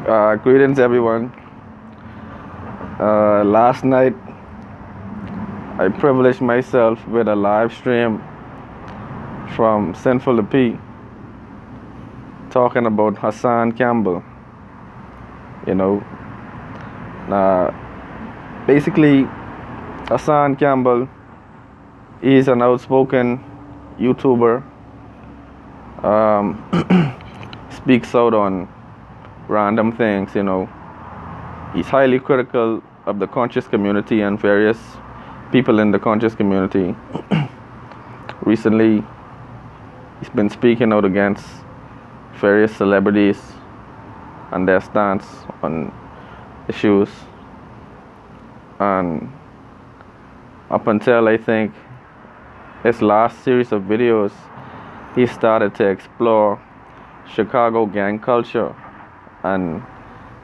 Greetings, everyone. Last night, I privileged myself with a live stream from Sinful the P talking about Hassan Campbell. You know, uh, basically, Hassan Campbell is an outspoken YouTuber, speaks out on random things, He's highly critical of the conscious community and various people in the conscious community. Recently, he's been speaking out against various celebrities and their stance on issues. And up until I think his last series of videos, he started to explore Chicago gang culture and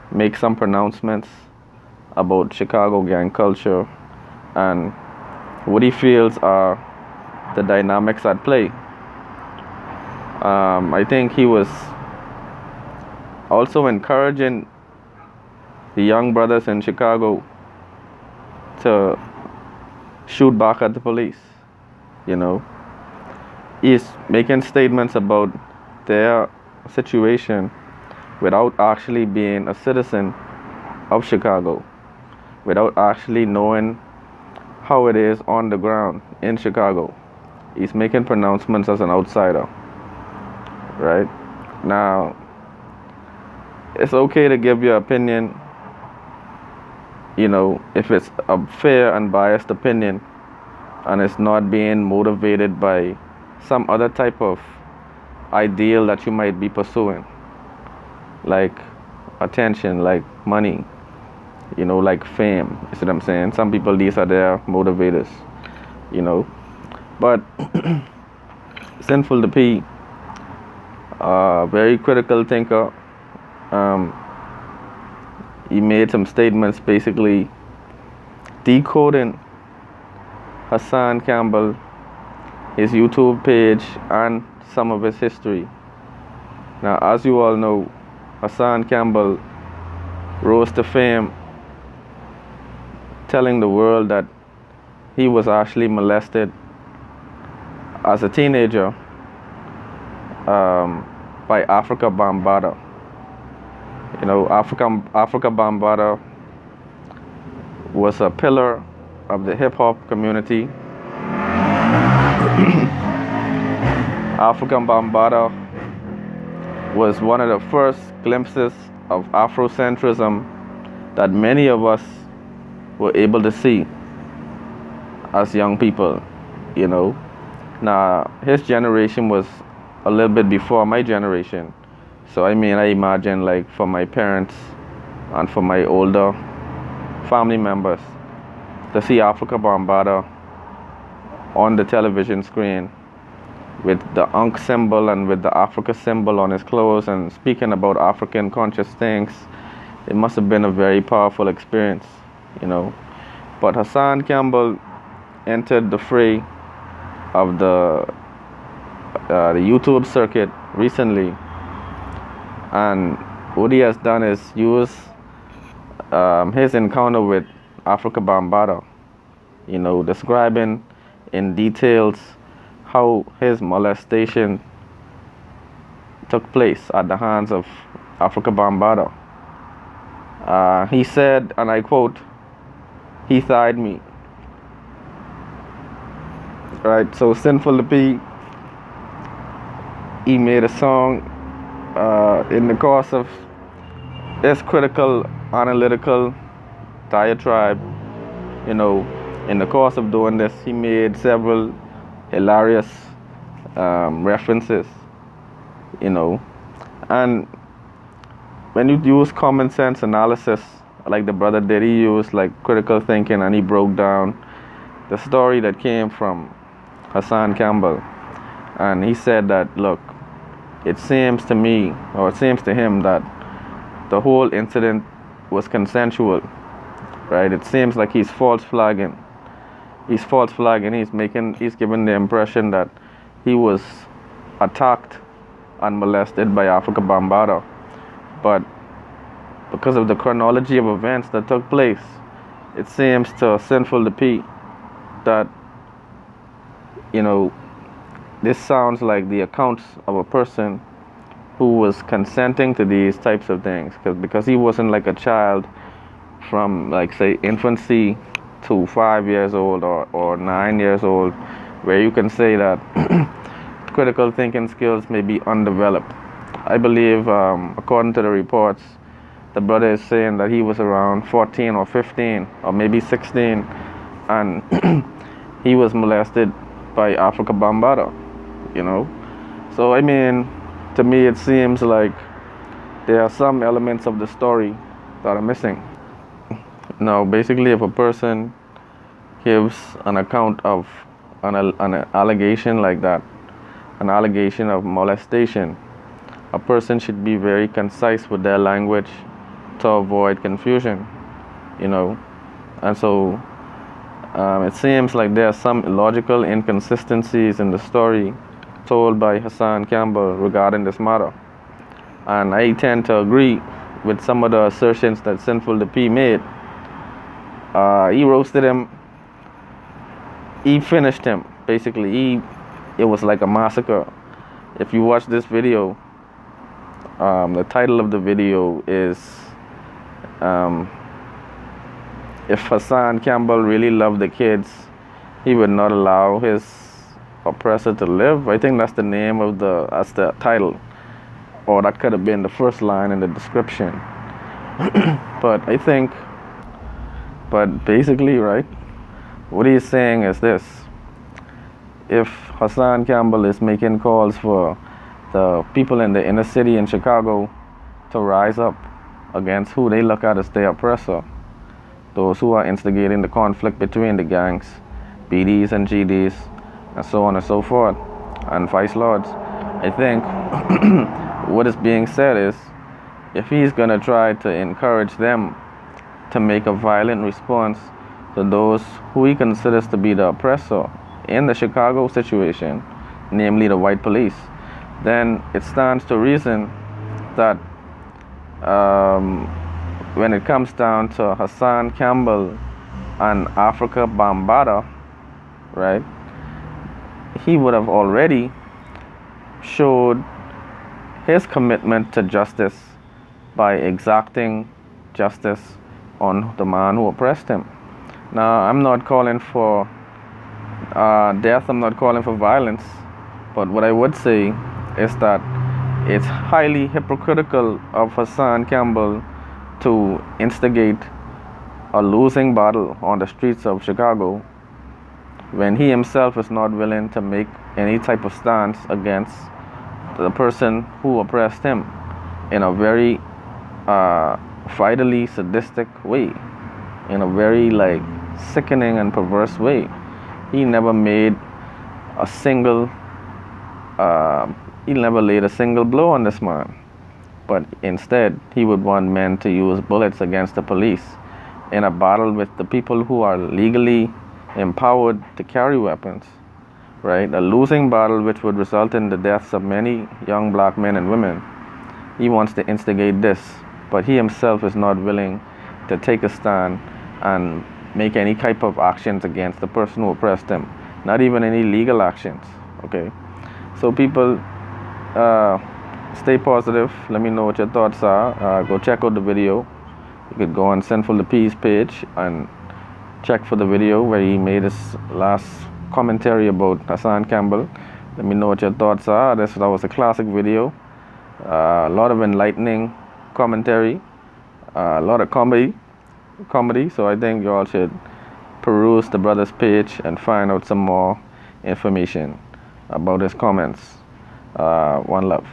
make some pronouncements about Chicago gang culture and what he feels are the dynamics at play. I think he was also encouraging the young brothers in Chicago to shoot back at the police. He's making statements about their situation without actually being a citizen of Chicago, without actually knowing how it is on the ground in Chicago. He's making pronouncements as an outsider, right? Now, it's okay to give your opinion, if it's a fair and biased opinion and it's not being motivated by some other type of ideal that you might be pursuing, like attention, like money, like fame. You see what I'm saying? Some people, these are their motivators, But Sinful the P, very critical thinker. He made some statements basically decoding Hassan Campbell, his YouTube page, and some of his history. Now, as you all know, Hassan Campbell rose to fame telling the world that he was actually molested as a teenager by Africa Bambaataa. Africa Bambaataa was a pillar of the hip-hop community. Africa Bambaataa was one of the first glimpses of Afrocentrism that many of us were able to see as young people, Now, his generation was a little bit before my generation. So, I imagine like for my parents and for my older family members to see Africa Bambaataa on the television screen with the Ankh symbol and with the Africa symbol on his clothes and speaking about African conscious things, it must have been a very powerful experience, But Hassan Campbell entered the fray of the YouTube circuit recently, and what he has done is use his encounter with Africa Bambaataa, describing in details how his molestation took place at the hands of Africa Bambaataa. He said, and I quote, "He thied me." Right, so Sinful the P, he made a song in the course of his critical, analytical diatribe. In the course of doing this, he made several hilarious references, and when you use common sense analysis, like the brother did, he used like critical thinking, and he broke down the story that came from Hassan Campbell. And he said that, look, it seems to me, or it seems to him, that the whole incident was consensual, right? It seems like he's false flagging. He's giving the impression that he was attacked and molested by Africa Bambaataa. But because of the chronology of events that took place, it seems to Sinful the P that, you know, this sounds like the accounts of a person who was consenting to these types of things, because he wasn't like a child from, like, say, infancy to 5 years old or 9 years old, where you can say that critical thinking skills may be undeveloped. I believe, according to the reports, the brother is saying that he was around 14 or 15 or maybe 16, and he was molested by Africa Bambaataa, you know. So, I mean, to me, it seems like there are some elements of the story that are missing. Now, basically, if a person gives an account of an allegation like that, an allegation of molestation, a person should be very concise with their language to avoid confusion, you know. And so it seems like there are some illogical inconsistencies in the story told by Hassan Campbell regarding this matter. And I tend to agree with some of the assertions that Sinful the P made. He roasted him. He finished him. Basically, it was like a massacre. If you watch this video, the title of the video is if Hassan Campbell really loved the kids, he would not allow his oppressor to live. I think that's the name of that's the title, or that could have been the first line in the description. But basically, right, what he's saying is this: if Hassan Campbell is making calls for the people in the inner city in Chicago to rise up against who they look at as their oppressor, those who are instigating the conflict between the gangs, BDs and GDs, and so on and so forth, and vice lords, I think what is being said is, if he's going to try to encourage them to make a violent response to those who he considers to be the oppressor in the Chicago situation, namely the white police, then it stands to reason that when it comes down to Hassan Campbell and Africa Bambaataa, right, he would have already showed his commitment to justice by exacting justice on the man who oppressed him. Now, I'm not calling for death, I'm not calling for violence, but what I would say is that it's highly hypocritical of Hassan Campbell to instigate a losing battle on the streets of Chicago when he himself is not willing to make any type of stance against the person who oppressed him in a very vitally sadistic way, in a very, like, sickening and perverse way. He never made a single he never laid a single blow on this man, but instead he would want men to use bullets against the police in a battle with the people who are legally empowered to carry weapons, right? A losing battle which would result in the deaths of many young black men and women. He wants to instigate this, but he himself is not willing to take a stand and make any type of actions against the person who oppressed him, not even any legal actions, okay? So people, stay positive. Let me know what your thoughts are. Go check out the video. You could go on Sinful the P's page and check for the video where he made his last commentary about Hassan Campbell. Let me know what your thoughts are. That was a classic video. A lot of enlightening commentary, a lot of comedy. So I think you all should peruse the brother's page and find out some more information about his comments. One love.